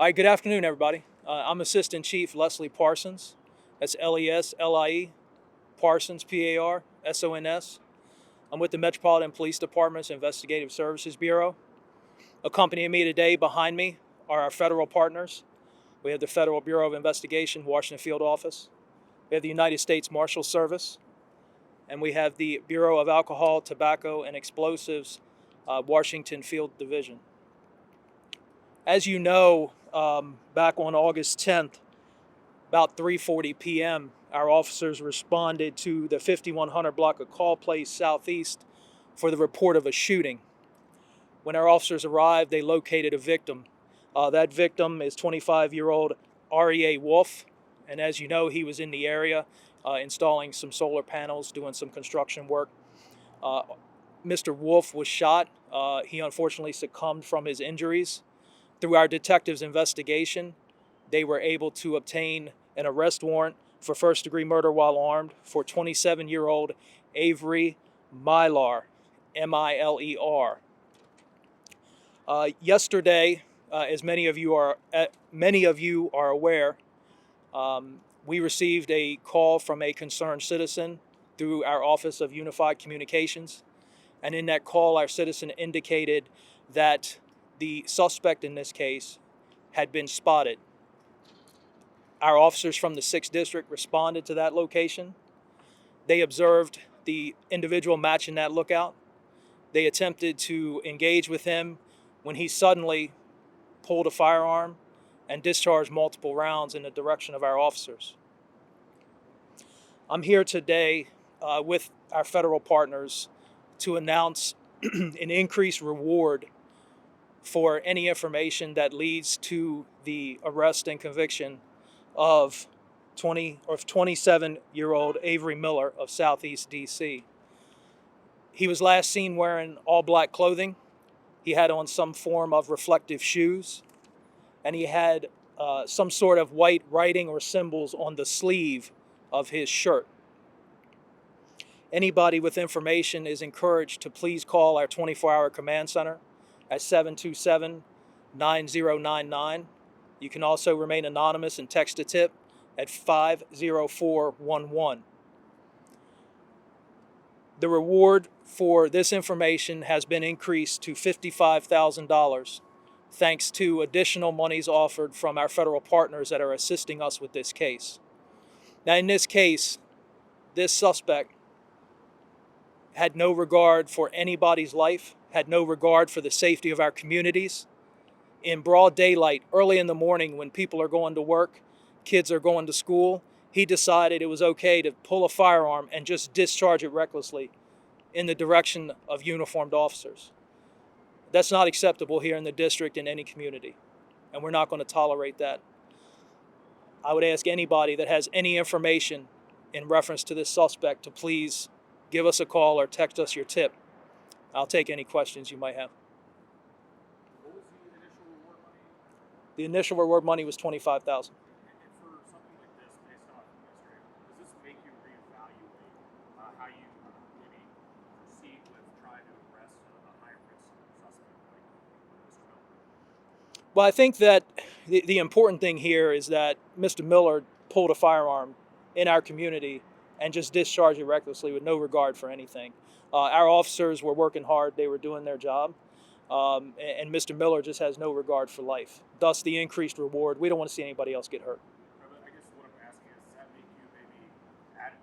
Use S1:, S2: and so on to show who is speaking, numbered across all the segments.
S1: All right, good afternoon, everybody. I'm Assistant Chief Leslie Parsons. That's Leslie Parsons, Parsons. I'm with the Metropolitan Police Department's Investigative Services Bureau. Accompanying me today behind me are our federal partners. We have the Federal Bureau of Investigation, Washington Field Office. We have the United States Marshal Service. And we have the Bureau of Alcohol, Tobacco, and Explosives, Washington Field Division. As you know, back on August 10th, about 3:40 p.m., our officers responded to the 5100 block of Call Place Southeast for the report of a shooting. When our officers arrived, they located a victim. That victim is 25-year-old REA Wolf, and as you know, he was in the area installing some solar panels, doing some construction work. Mr. Wolf was shot. He unfortunately succumbed from his injuries. Through our detectives' investigation, they were able to obtain an arrest warrant for first-degree murder while armed for 27-year-old Avery Miler, Miler. Yesterday, as many of you are aware, we received a call from a concerned citizen through our Office of Unified Communications, and in that call, our citizen indicated that the suspect in this case had been spotted. Our officers from the 6th District responded to that location. They observed the individual matching that lookout. They attempted to engage with him when he suddenly pulled a firearm and discharged multiple rounds in the direction of our officers. I'm here today with our federal partners to announce an increased reward for any information that leads to the arrest and conviction of 27-year-old Avery Miller of Southeast DC. He was last seen wearing all black clothing. He had on some form of reflective shoes, and he had some sort of white writing or symbols on the sleeve of his shirt. Anybody with information is encouraged to please call our 24-hour command center at 727-9099. You can also remain anonymous and text a tip at 50411. The reward for this information has been increased to $55,000 thanks to additional monies offered from our federal partners that are assisting us with this case. Now, in this case, this suspect had no regard for anybody's life, had no regard for the safety of our communities. In broad daylight, early in the morning when people are going to work, kids are going to school, he decided it was okay to pull a firearm and just discharge it recklessly in the direction of uniformed officers. That's not acceptable here in the district in any community, and we're not going to tolerate that. I would ask anybody that has any information in reference to this suspect to please give us a call or text us your tip. I'll take any questions you might have.
S2: What was the initial reward money?
S1: The initial reward money was $25,000.
S2: And for something like this, based off administrative, does this make you reevaluate how you maybe proceed with trying to arrest a high-risk suspect like Mr. Miller?
S1: Well, I think that the important thing here is that Mr. Miller pulled a firearm in our community and just discharged it recklessly with no regard for anything. Our officers were working hard. They were doing their job. And Mr. Miller just has no regard for life. Thus, the increased reward. We don't want to see anybody else get hurt.
S2: I guess what I'm asking is, does that make you maybe add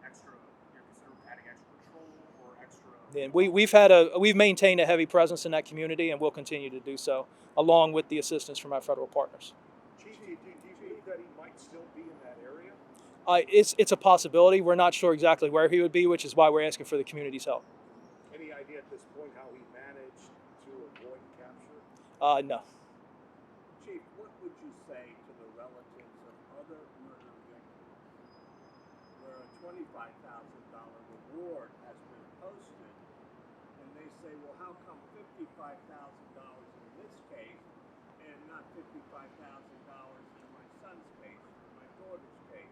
S2: extra, consider adding extra patrol or extra?
S1: And we've maintained a heavy presence in that community, and we'll continue to do so, along with the assistance from our federal partners.
S3: Chief, do you believe that he might still be in that area?
S1: It's a possibility. We're not sure exactly where he would be, which is why we're asking for the community's help.
S3: Any idea at this point how he managed to avoid capture?
S1: No.
S4: Chief, what would you say to the relatives of other murder victims where a $25,000 reward has been posted and they say, well, how come $55,000 in this case and not $55,000 in my son's case or my daughter's case?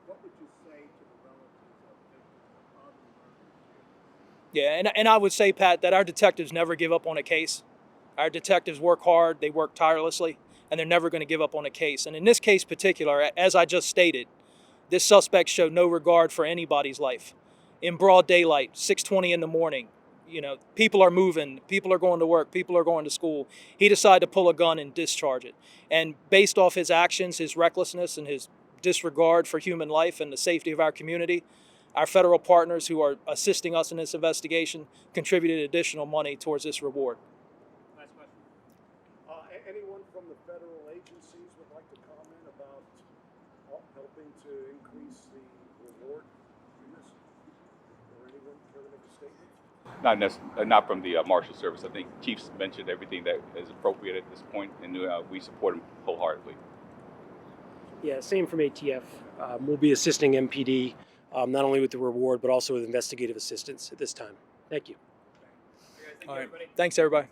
S4: What would you say to the relatives of victims of other murder victims?
S1: Yeah, and I would say, Pat, that our detectives never give up on a case. Our detectives work hard. They work tirelessly. and they're never going to give up on a case. And in this case particular, as I just stated, this suspect showed no regard for anybody's life. In broad daylight, 6:20 in the morning, people are moving, people are going to work, people are going to school. He decided to pull a gun and discharge it. And based off his actions, his recklessness, and his disregard for human life and the safety of our community, our federal partners who are assisting us in this investigation contributed additional money towards this reward.
S2: Last question.
S3: Anyone from the federal agencies would like to comment about helping to increase the reward in this? Or anyone care to make a statement?
S5: Not from the Marshal Service. I think Chief's mentioned everything that is appropriate at this point, and we support him wholeheartedly.
S6: Yeah, same from ATF. We'll be assisting MPD not only with the reward, but also with investigative assistance at this time. Thank you.
S2: Okay, thank
S1: All
S2: you,
S1: right.
S2: everybody.
S1: Thanks, everybody.